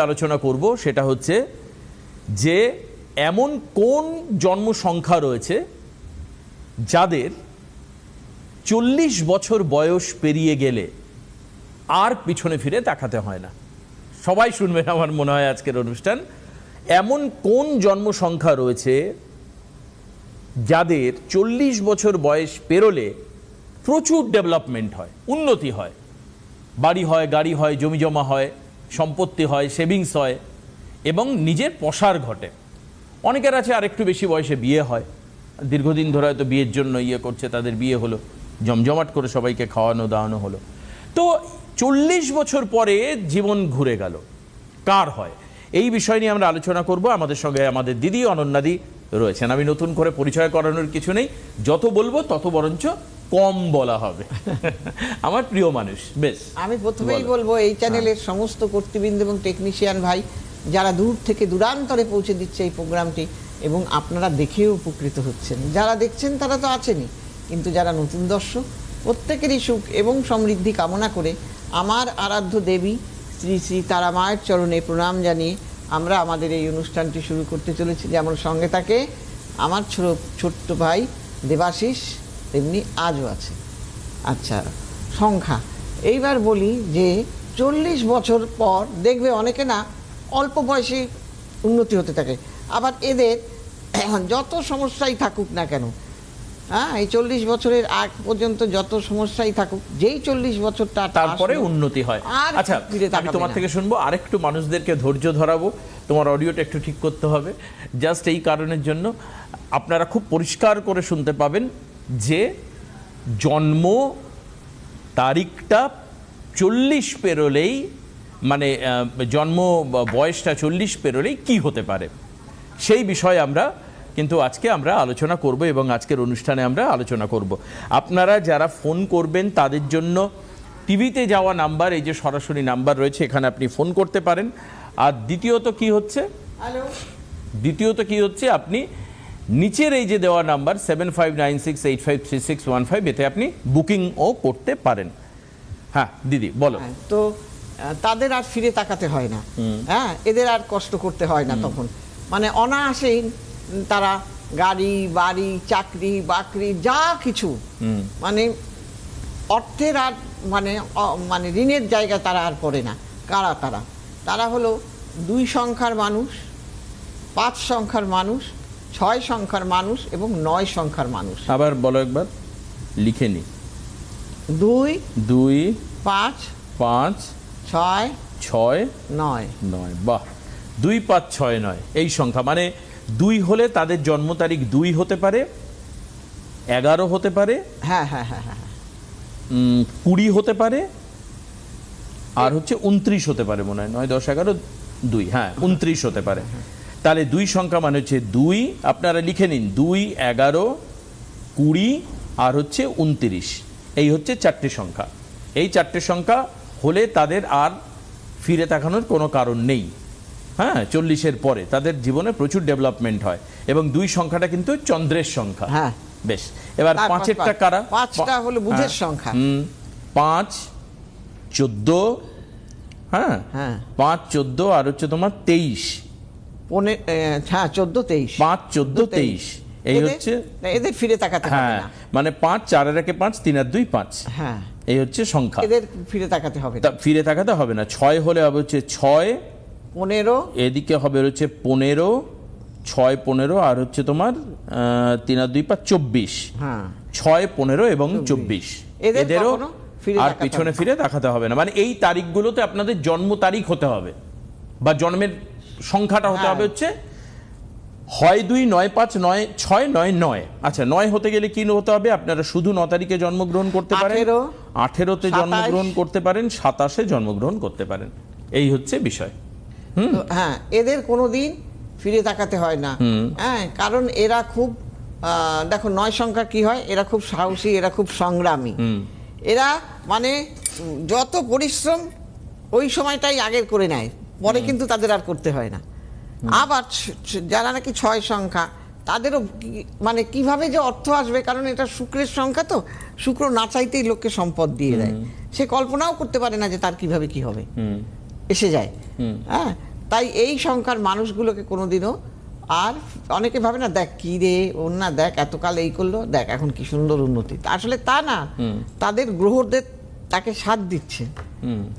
আলোচনা করব সেটা হচ্ছে যে এমন কোন জন্ম সংখ্যা রয়েছে যাদের 40 বছর বয়স পেরিয়ে গেলে আর পিছনে ফিরে তাকাতে হয় না। সবাই শুনবেন আমার মনে হয় আজকের অনুষ্ঠান। এমন কোন জন্ম সংখ্যা রয়েছে যাদের 40 বছর বয়স পেরোলে প্রচুর ডেভেলপমেন্ট হয়, উন্নতি হয়, বাড়ি হয়, গাড়ি হয়, জমি জমা হয়, সম্পত্তি হয়, সেভিংস হয় এবং নিজের প্রসার ঘটে। অনেকের আছে আরেকটু বেশি বয়সে বিয়ে হয়, দীর্ঘদিন ধরে হয়তো বিয়ের জন্য করছে, তাদের বিয়ে হলো, জমজমাট করে সবাইকে খাওয়ানো দাওয়ানো হলো। তো 40 বছর পরে জীবন ঘুরে গেল, কার হয়? এই বিষয় নিয়ে আমরা আলোচনা করব। আমাদের সঙ্গে আমাদের দিদি অনন্যাদি রয়েছেন। আমি নতুন করে পরিচয় করানোর কিছু নেই, যত বলবো তত বরঞ্চ কম বলা হবে। আমার প্রিয় মানুষ। বেশ, আমি প্রথমেই বলবো এই চ্যানেলের সমস্ত কর্তৃবৃন্দ এবং টেকনিশিয়ান ভাই যারা দূর থেকে দূরান্তরে পৌঁছে দিচ্ছে এই প্রোগ্রামটি, এবং আপনারা দেখেও উপকৃত হচ্ছেন। যারা দেখছেন তারা তো আছেনই, কিন্তু যারা নতুন দর্শক প্রত্যেকেরই সুখ এবং সমৃদ্ধি কামনা করে আমার আরাধ্য দেবী শ্রী শ্রী তারা মায়ের চরণে প্রণাম জানিয়ে আমরা আমাদের এই অনুষ্ঠানটি শুরু করতে চলেছি। যেমন সঙ্গে থাকে আমার ছোট্ট ভাই দেবাশিস, তেমনি আজও আছে। আচ্ছা, সংখ্যা এইবার বলি যে 40 বছর পর দেখবে অনেকে না অল্প বয়সে উন্নতি হতে থাকে, আবার এদের যত সমস্যাই থাকুক না কেন, হ্যাঁ, এই 40 বছরের আগ পর্যন্ত যত সমস্যাই থাকুক, যেই 40 বছরটা তারপরে উন্নতি হয়। আচ্ছা, আমি তোমার থেকে শুনবো, আরেকটু মানুষদেরকে ধৈর্য ধরাবো। তোমার অডিওটা একটু ঠিক করতে হবে, জাস্ট এই কারণের জন্য আপনারা খুব পরিষ্কার করে শুনতে পাবেন যে জন্ম তারিখটা 40 পেরোলেই, মানে জন্ম বয়সটা 40 পেরোলেই কি হতে পারে, সেই বিষয়ে আমরা কিন্তু আজকে আমরা আলোচনা করব এবং আজকের অনুষ্ঠানে আমরা আলোচনা করব। আপনারা যারা ফোন করবেন তাদের জন্য টিভিতে যাওয়া নাম্বার, এই যে সরাসরি নাম্বার রয়েছে, এখানে আপনি ফোন করতে পারেন। আর দ্বিতীয়ত কি হচ্ছে, আপনি নিচের এই যে দেওয়া নাম্বার 7596853615, এতে আপনি বুকিংও করতে পারেন। হ্যাঁ দিদি বলো। তো তাদের আর ফিরে তাকাতে হয় না, হ্যাঁ, এদের আর কষ্ট করতে হয় না, তখন মানে অনায়াসেই তারা গাড়ি, বাড়ি, চাকরি বাকরি যা কিছু, মানে অর্থের আর মানে ঋণের জায়গা তারা আর পড়ে না। কারা তারা? তারা হলো 2 সংখ্যার মানুষ, 5 সংখ্যার মানুষ, 6 সংখ্যার মানুষ এবং 9 সংখ্যার মানুষ। আবার বলো একবার, লিখে নি। 2 5 5 6 6 9 9। বাহ, 2 5 6 9 এই সংখ্যা, মানে 2 হলে তাদের জন্ম তারিখ 2 হতে পারে, 11 হতে পারে, হ্যাঁ হ্যাঁ হ্যাঁ হ্যাঁ, 20 হতে পারে, আর হচ্ছে 29 হতে পারে, মনে হয় 9 10 11 2, হ্যাঁ 29 হতে পারে। তাহলে 2 সংখ্যা মানে হচ্ছে 2, আপনারা লিখে নিন, 2 11 20 আর হচ্ছে 29, এই হচ্ছে 4টে সংখ্যা। এই 4টে সংখ্যা হলে তাদের আর ফিরে তাকানোর কোনো কারণ নেই। হ্যাঁ, 40-এর পরে তাদের জীবনে প্রচুর ডেভেলপমেন্ট হয়, এবং 2 সংখ্যাটা কিন্তু চন্দ্রের সংখ্যা। হ্যাঁ, বেশ। এবার 5এরটা কারা? 5টা হলো বুধের সংখ্যা। 5 14, হ্যাঁ 5 14 আর হচ্ছে তোমার 23, হ্যাঁ 14 23, 5 14 23, এই হচ্ছে এদের ফিরে তাকাতে হবে না। মানে 5 4 এর একে 5, 3 আর 2 5, হ্যাঁ এই হচ্ছে সংখ্যা, এদের ফিরে তাকাতে হবে না। ফিরে তাকাতে হবে না। 6 হলে হবে হচ্ছে 6 15, এদিকে হবে হচ্ছে 15, 6 15 আর হচ্ছে তোমার 3 আর 2 5 24, হ্যাঁ 6 15 এবং 24, এদেরও আর পিছনে ফিরে দেখাতে হবে না। মানে এই তারিখগুলোতে আপনাদের জন্ম তারিখ হতে হবে, বা জন্মের সংখ্যাটা হতে হবে হচ্ছে হয় 2 9 5 9 6 9 9। আচ্ছা, 9 হতে গেলে কি হতে হবে? আপনারা শুধু 9 তারিখে জন্মগ্রহণ করতে পারেন, 18তে জন্মগ্রহণ করতে পারেন, 27-এ জন্মগ্রহণ করতে পারেন। এই হচ্ছে বিষয়। হ্যাঁ, এদের কোনোদিন ফিরে তাকাতে হয় না। হ্যাঁ, কারণ এরা খুব দেখো 9 সংখ্যা কি হয়, এরা খুব সাহসী, এরা খুব সংগ্রামী। এরা মানে যত পরিশ্রম ওই সময়টাই আগের করে নেয়, পরে কিন্তু তাদের আর করতে হয় না। আবার যারা নাকি 6 সংখ্যা, তাদেরও মানে কিভাবে যে অর্থ আসবে, কারণ এটা শুক্রের সংখ্যা, তো শুক্র না চাইতেই লোককে সম্পদ দিয়ে দেয়। সে কল্পনাও করতে পারে না যে তার কিভাবে কি হবে, এসে যায়। হ্যাঁ, তাই এই সংখ্যার মানুষগুলোকে কোনোদিনও, আর অনেকে ভাবে না দেখ কি রে ওর না দেখ এতকাল এই করলো, দেখ এখন কি সুন্দর উন্নতি, আসলে তা না, তাদের গ্রহদের তাকে সাথ দিচ্ছে,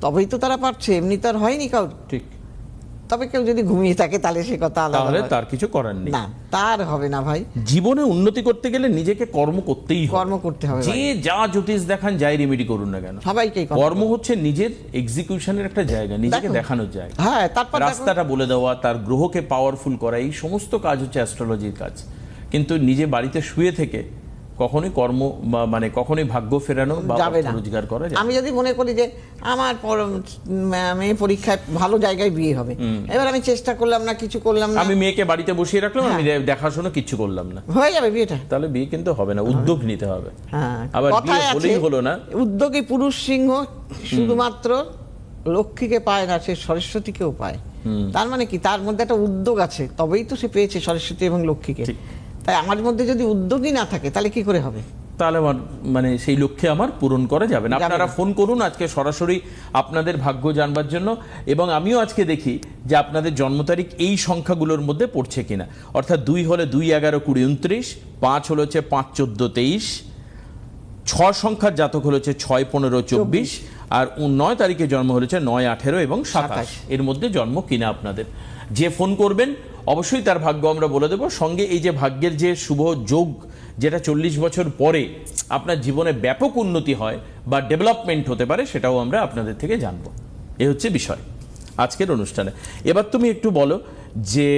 তবেই তো তারা পারছে, এমনি তো আর হয়নি কাউর। ঠিক। তবে কেউ যদি ঘুমিয়ে থাকে তাহলে সে কথা আলাদা, তাহলে হয়। তার কিছু করার নেই, না তার হবে না ভাই, জীবনে উন্নতি করতে গেলে নিজেকে কর্ম করতেই হবে, কর্ম করতে হবে যে ভাই। যা জ্যোতিষ দেখান, যাই রেমেডি করুন না কেন, সবাইকেই কর্ম হচ্ছে নিজের এক্সিকিউশনের একটা জায়গা, নিজেকে দেখো। দেখানোর জায়গা, হ্যাঁ, তারপর দেখো। রাস্তাটা বলে দেওয়া, তার গ্রহকে পাওয়ারফুল করা, এই সমস্ত কাজ হচ্ছে অ্যাস্ট্রোলজির কাজ। কিন্তু নিজে বাড়িতে শুয়ে থেকে কখনোই কর্ম মানে কখনোই ভাগ্য ফেরানো বা যাবে অর্থ না। রোজগার করা যাবে আমি যদি মনে করি যে আমার মেয়ে পরীক্ষায় ভালো জায়গায় বিয়ে হবে, এবার আমি চেষ্টা করলাম না, কিছু করলাম না, আমি মেয়েকে বাড়িতে বসিয়ে রাখলাম, আমি দেখাশোনা কিচ্ছু করলাম না, হয়ে যাবে বিয়েটা। তাহলে বিয়ে কিন্তু হবে না, উদ্যোগ নিতে হবে। হ্যাঁ, আবার কথায় বিয়ে আছে, হলেই হলো না। উদ্যোগী পুরুষ সিংহ শুধুমাত্র লক্ষ্মীকে পায় না, সে সরস্বতীকেও পায়। তার মানে কি, তার মধ্যে একটা উদ্যোগ আছে, তবেই তো সে পেয়েছে সরস্বতী এবং লক্ষ্মীকে। ঠিক। তাই আমার মধ্যে যদি উদ্যোগই না থাকে তাহলে কি করে হবে? তাহলে আমার মানে সেই লক্ষ্যে আমার পূরণ করা যাবে না। আপনারা ফোন করুন আজকে সরাসরি আপনাদের ভাগ্য জানবার জন্য, এবং আমিও আজকে দেখি যে আপনাদের জন্ম তারিখ এই সংখ্যাগুলোর মধ্যে পড়ছে কিনা। অর্থাৎ 2 হলে 2, 11, 20, 29, 5 হলো হচ্ছে 5, 14, 23, 6 সংখ্যার জাতক হলো হচ্ছে 6, 15, 24, আর 9 তারিখে জন্ম হয়েছে 9, 18 এবং 27, এর মধ্যে জন্ম কিনা আপনাদের। যে ফোন করবেন অবশ্যই তার ভাগ্য আমরা বলে দেবো, সঙ্গে এই যে ভাগ্যের যে শুভ যোগ, যেটা 40 বছর পরে আপনার জীবনে ব্যাপক উন্নতি হয় বা ডেভেলপমেন্ট হতে পারে, সেটাও আমরা আপনাদের থেকে জানবো। এ হচ্ছে বিষয় আজকের অনুষ্ঠানে। এবার তুমি একটু বলো যে